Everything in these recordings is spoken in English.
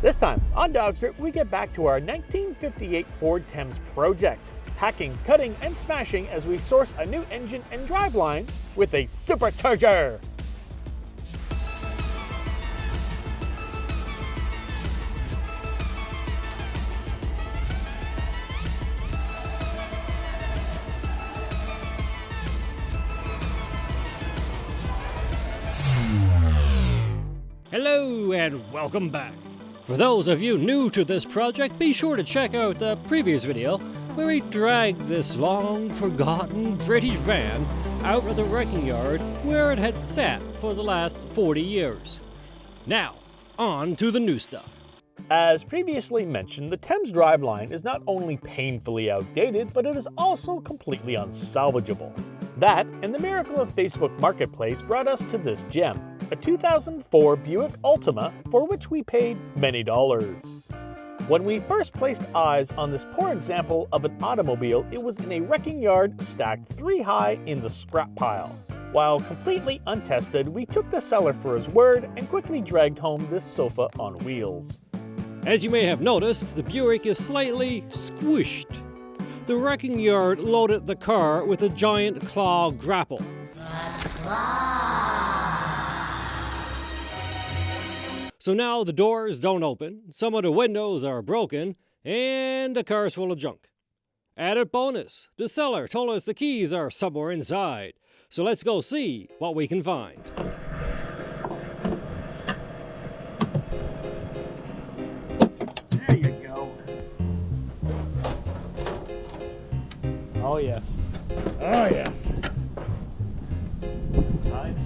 This time on DawgStrip, we get back to our 1958 Ford Thames project, hacking, cutting, and smashing as we source a new engine and driveline with a supercharger. Hello and welcome back. For those of you new to this project, be sure to check out the previous video where we dragged this long forgotten British van out of the wrecking yard where it had sat for the last 40 years. Now, on to the new stuff. As previously mentioned, the Thames driveline is not only painfully outdated, but it is also completely unsalvageable. That and the miracle of Facebook Marketplace brought us to this gem, a 2004 Buick Ultra for which we paid many dollars. When we first placed eyes on this poor example of an automobile, it was in a wrecking yard stacked 3 high in the scrap pile. While completely untested, we took the seller for his word and quickly dragged home this sofa on wheels. As you may have noticed, the Buick is slightly squished. The wrecking yard loaded the car with a giant claw grapple. So now the doors don't open, some of the windows are broken, and the car's full of junk. Added bonus, the seller told us the keys are somewhere inside. So let's go see what we can find. There you go. Oh yes. Oh yes. Side.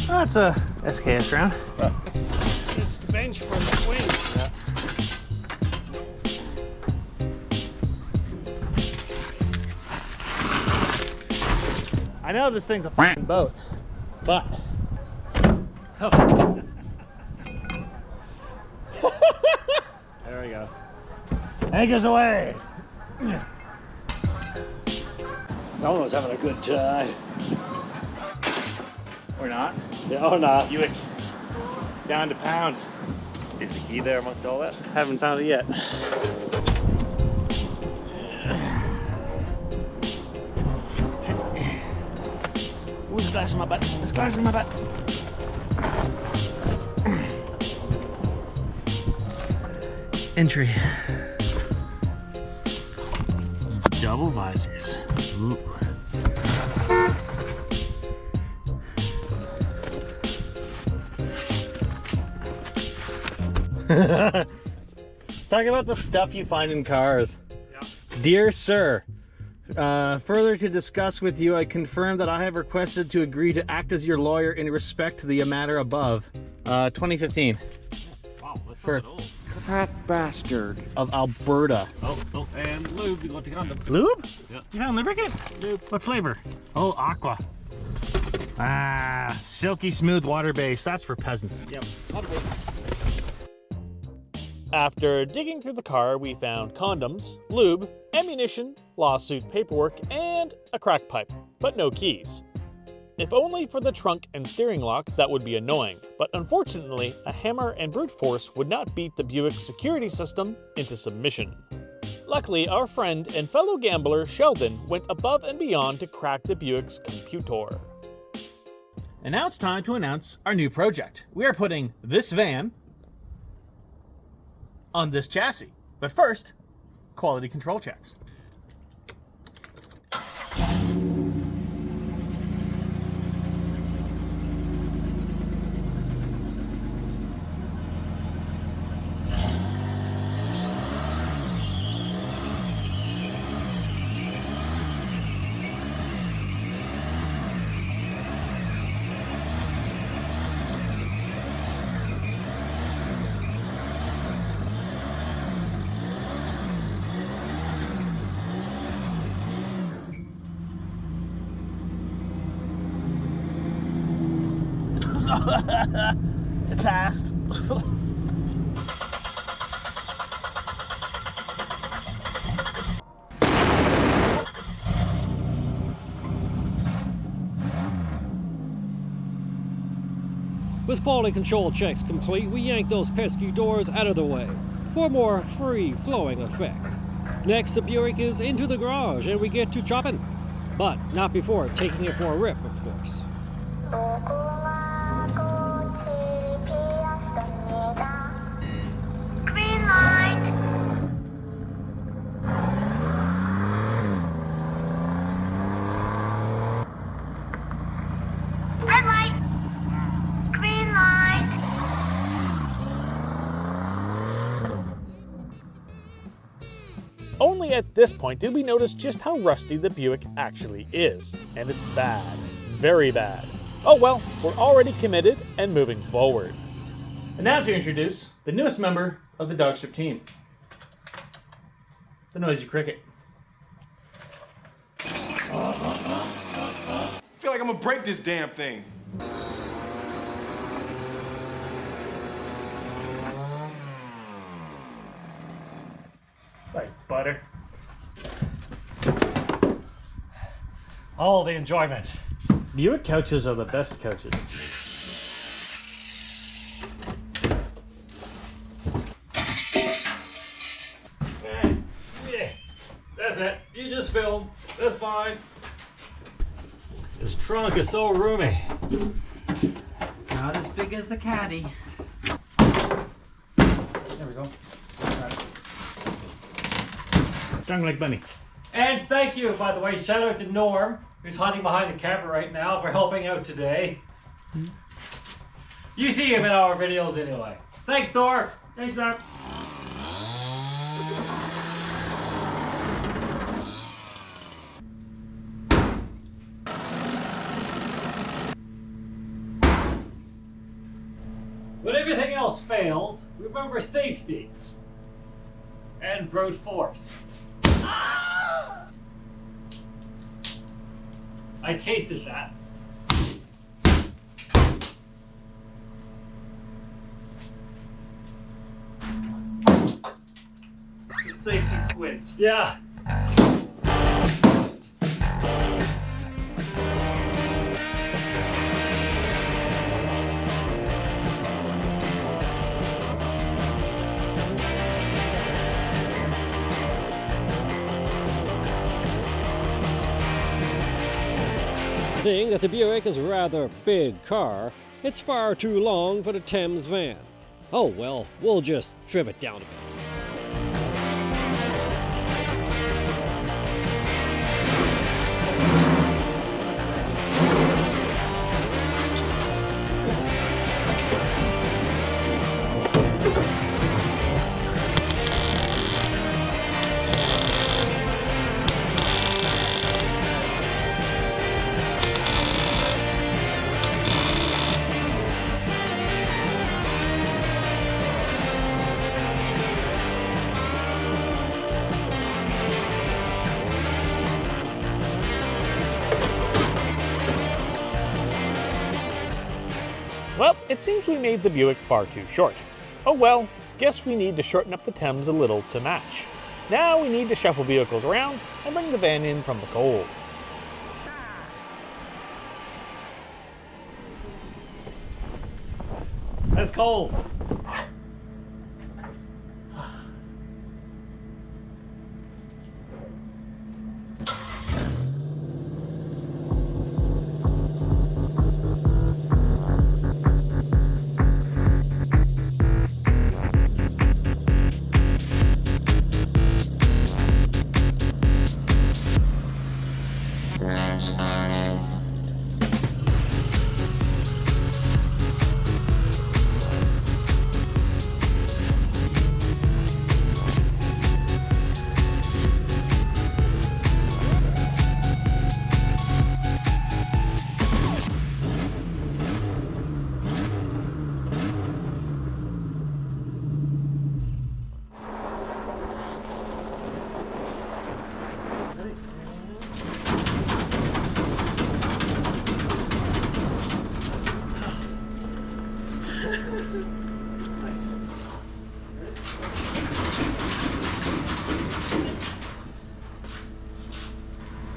That's a SKS round. It's the bench for the swing. Yeah. I know this thing's a f***ing boat, but there we go. Anchors away. Someone's having a good time. Or not. Yeah, or not. Buick down to pound. Is the key there amongst all that? Haven't found it yet. Ooh, there's glass in my butt. There's glass in my butt. Entry. Double visors. Ooh. Talk about the stuff you find in cars. Yeah. Dear sir, further to discuss with you, I confirm that I have requested to agree to act as your lawyer in respect to the matter above. 2015. Wow, that's For- not old. Fat bastard. Of Alberta. Oh, and lube, you got to condom. Lube? Yeah. You found lubricant? Lube. What flavor? Oh, aqua. Ah, silky smooth water base. That's for peasants. Yep. Not a bit. After digging through the car, we found condoms, lube, ammunition, lawsuit paperwork, and a crack pipe, but no keys. If only for the trunk and steering lock, that would be annoying, but unfortunately, a hammer and brute force would not beat the Buick security system into submission. Luckily, our friend and fellow gambler Sheldon went above and beyond to crack the Buick's computer. And now it's time to announce our new project. We are putting this van on this chassis. But first, quality control checks. It passed. With quality control checks complete, we yank those pesky doors out of the way for a more free-flowing effect. Next, the Buick is into the garage and we get to chopping. But not before taking it for a rip, of course. Green light. Red light. Green light. Only at this point did we notice just how rusty the Buick actually is. And it's bad. Very bad. Oh well, we're already committed and moving forward. And now to introduce the newest member of the DawgStrip team, the Noisy Cricket. I feel like I'm gonna break this damn thing. Like butter. All the enjoyment. Buick couches are the best couches. Yeah, that's it. You just film. That's fine. This trunk is so roomy. Not as big as the caddy. There we go. Strung like bunny. And thank you, by the way. Shout out to Norm, who's hiding behind the camera right now, for helping out today. You see him in our videos anyway. Thanks, Thor. Thanks, Doc. When everything else fails, remember safety and brute force. I tasted that. It's a safety squint. Yeah. Seeing that the Buick is a rather big car, it's far too long for the Thames van. Oh well, we'll just trim it down a bit. Well, it seems we made the Buick far too short. Oh well, guess we need to shorten up the Thames a little to match. Now we need to shuffle vehicles around and bring the van in from the cold. That's cold.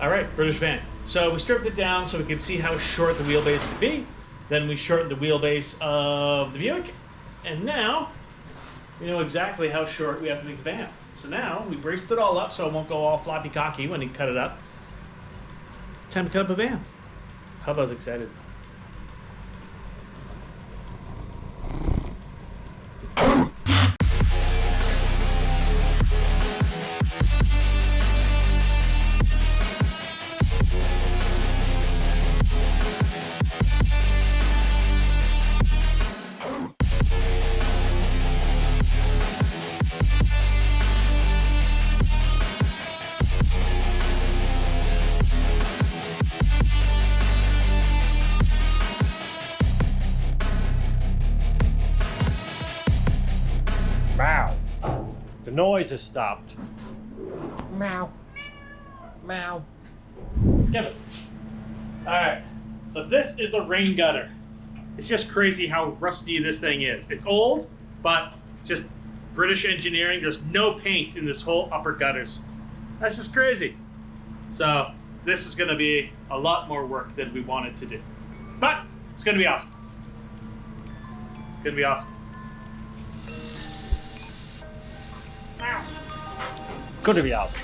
All right, British van. So we stripped it down so we could see how short the wheelbase could be. Then we shortened the wheelbase of the Buick, and now we know exactly how short we have to make the van. So now we braced it all up so it won't go all floppy cocky when you cut it up. Time to cut up a van. Hubba's excited. Meow. The noise has stopped. Meow. Meow. Give it. Alright, so this is the rain gutter. It's just crazy how rusty this thing is. It's old, but just British engineering. There's no paint in this whole upper gutters. That's just crazy. So this is going to be a lot more work than we wanted to do. But it's going to be awesome. It's going to be awesome. It's going to be awesome.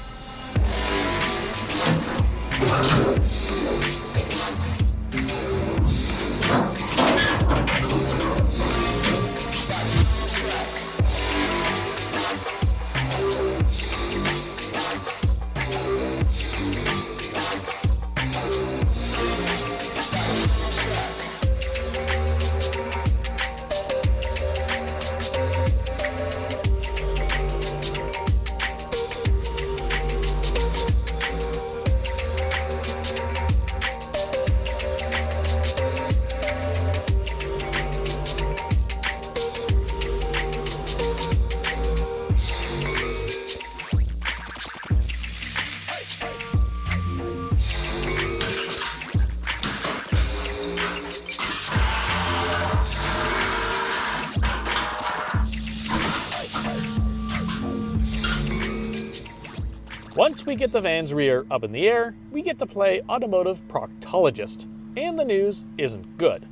Once we get the van's rear up in the air, we get to play automotive proctologist. And the news isn't good.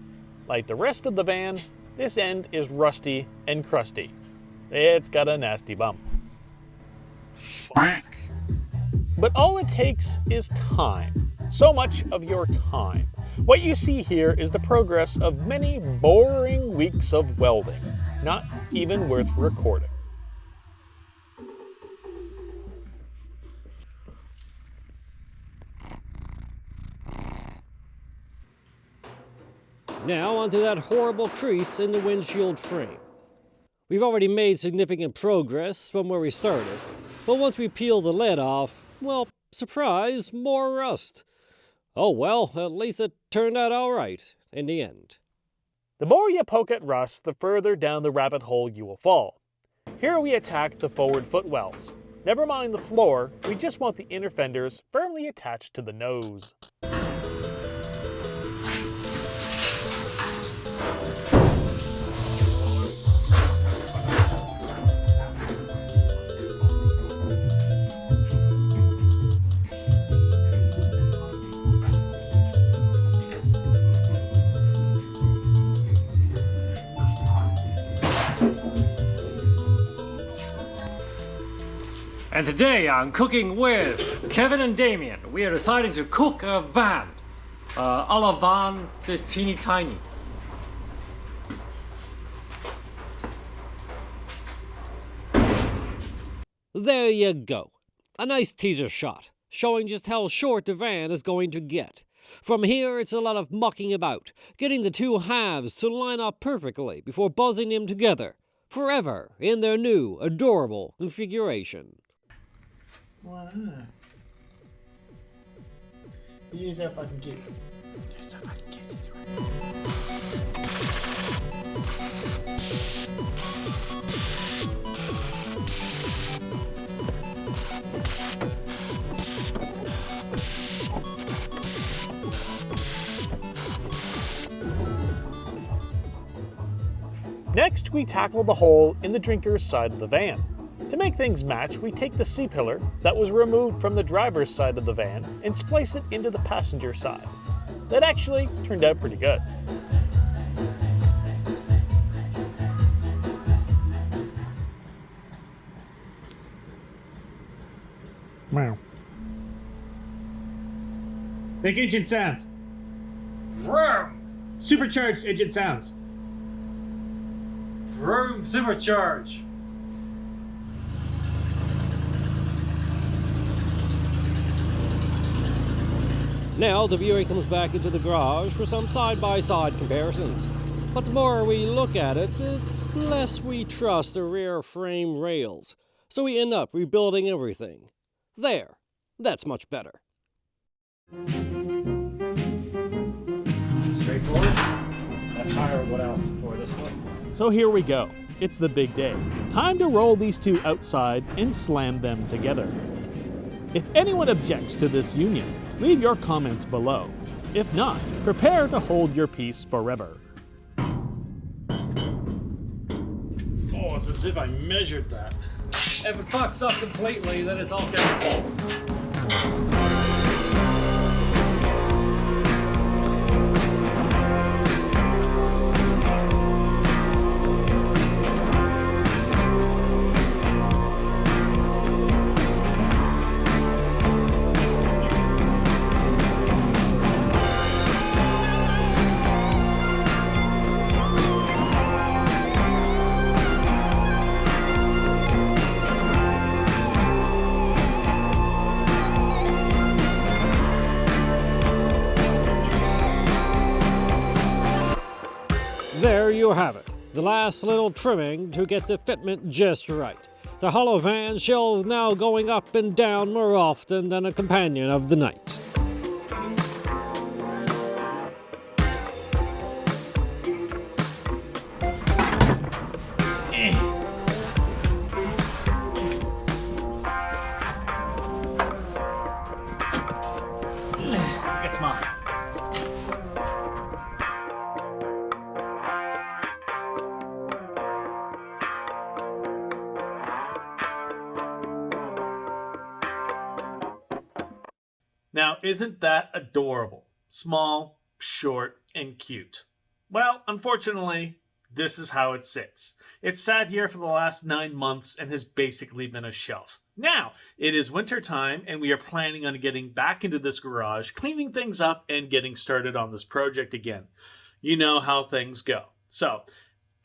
Like the rest of the van, this end is rusty and crusty. It's got a nasty bump. But all it takes is time. So much of your time. What you see here is the progress of many boring weeks of welding. Not even worth recording. Now onto that horrible crease in the windshield frame. We've already made significant progress from where we started, but once we peel the lead off, well, surprise, more rust. Oh well, at least it turned out alright in the end. The more you poke at rust, the further down the rabbit hole you will fall. Here we attack the forward footwells. Never mind the floor, we just want the inner fenders firmly attached to the nose. And today on Cooking with Kevin and Damien, we are deciding to cook a van. A la van the teeny tiny. There you go. A nice teaser shot, showing just how short the van is going to get. From here, it's a lot of mucking about, getting the two halves to line up perfectly before buzzing them together, forever in their new, adorable configuration. Wow. Here's how fucking cute. Next, we tackle the hole in the drinker's side of the van. To make things match, we take the C-pillar that was removed from the driver's side of the van and splice it into the passenger side. That actually turned out pretty good. Make engine sounds. Vroom! Supercharged engine sounds. Vroom Supercharged! Now the Buick comes back into the garage for some side-by-side comparisons. But the more we look at it, the less we trust the rear frame rails. So we end up rebuilding everything. There. That's much better. Straightforward. That tire went out before this one. So here we go. It's the big day. Time to roll these two outside and slam them together. If anyone objects to this union, leave your comments below. If not, prepare to hold your peace forever. Oh, it's as if I measured that. If it fucks up completely, then it's all Kevin's fault. There you have it, the last little trimming to get the fitment just right. The hollow van shell is now going up and down more often than a companion of the night. It's mine. Now, isn't that adorable? Small, short, and cute. Well, unfortunately, this is how it sits. It's sat here for the last 9 months and has basically been a shelf. Now, it is winter time and we are planning on getting back into this garage, cleaning things up, and getting started on this project again. You know how things go. So,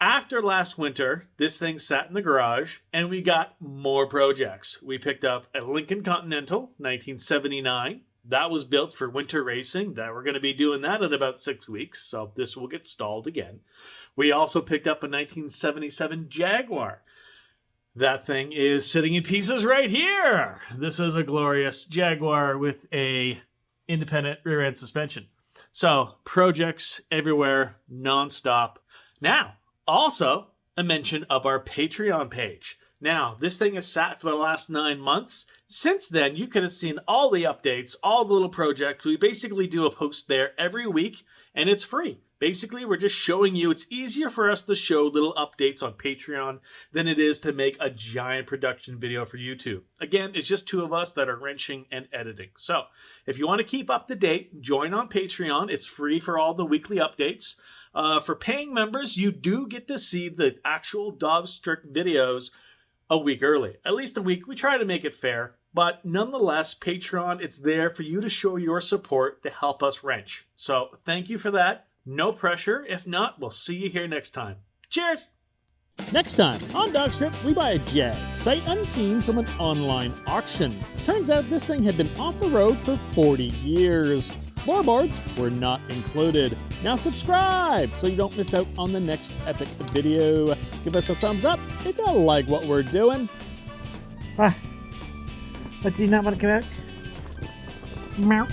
after last winter, this thing sat in the garage and we got more projects. We picked up a Lincoln Continental, 1979. That was built for winter racing. That we're going to be doing that in about 6 weeks, so this will get stalled again. We also picked up a 1977 Jaguar. That thing is sitting in pieces right here. This is a glorious Jaguar with a independent rear end suspension. So projects everywhere, nonstop. Now, also a mention of our Patreon page. Now, this thing has sat for the last 9 months. Since then, you could have seen all the updates, all the little projects. We basically do a post there every week, and it's free. Basically, we're just showing you it's easier for us to show little updates on Patreon than it is to make a giant production video for YouTube. Again, it's just two of us that are wrenching and editing. So, if you want to keep up to date, join on Patreon. It's free for all the weekly updates. For paying members, you do get to see the actual DawgStrip videos a week early. At least a week. We try to make it fair. But nonetheless, Patreon, it's there for you to show your support to help us wrench. So thank you for that. No pressure. If not, we'll see you here next time. Cheers! Next time on DawgStrip, we buy a Jag, sight unseen from an online auction. Turns out this thing had been off the road for 40 years. Floorboards were not included. Now subscribe so you don't miss out on the next epic video. Give us a thumbs up if you like what we're doing. What, do you not want to come out? Meow.